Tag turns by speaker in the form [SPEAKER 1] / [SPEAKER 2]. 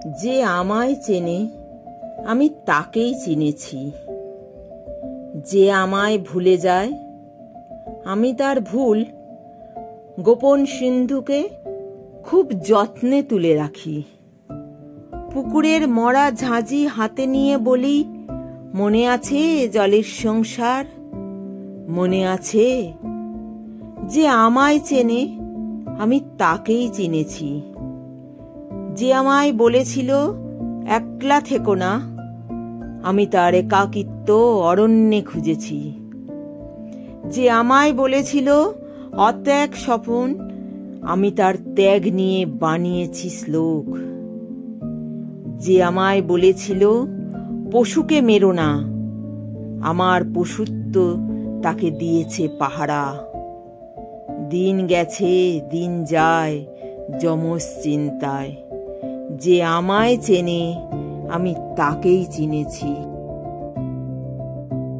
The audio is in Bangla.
[SPEAKER 1] যে আমায় চেনে আমি তাকেই চিনেছি। যে আমায় ভুলে যায় আমি তার ভুল গোপন সিন্ধুকে খুব যত্নে তুলে রাখি। পুকুরের মরা ঝাঁঝি হাতে নিয়ে বলি, মনে আছে জলের সংসার, মনে আছে? যে আমায় চেনে আমি তাকেই চিনেছি। যে আমায় বলেছিল একলা থেকো না, আমি তার একাকিত্ব অরণ্যে খুঁজেছি। যে আমায় বলেছিল অত্যাগ স্বপন, আমি তার ত্যাগ নিয়ে বানিয়েছি শ্লোক। যে আমায় বলেছিল পশুকে মেরো না, আমার পশুত্ব তাকে দিয়েছে পাহারা। দিন গেছে দিন যায় যমজ চিন্তায়, যে আমায় চেনে আমি তাকেই চিনেছি।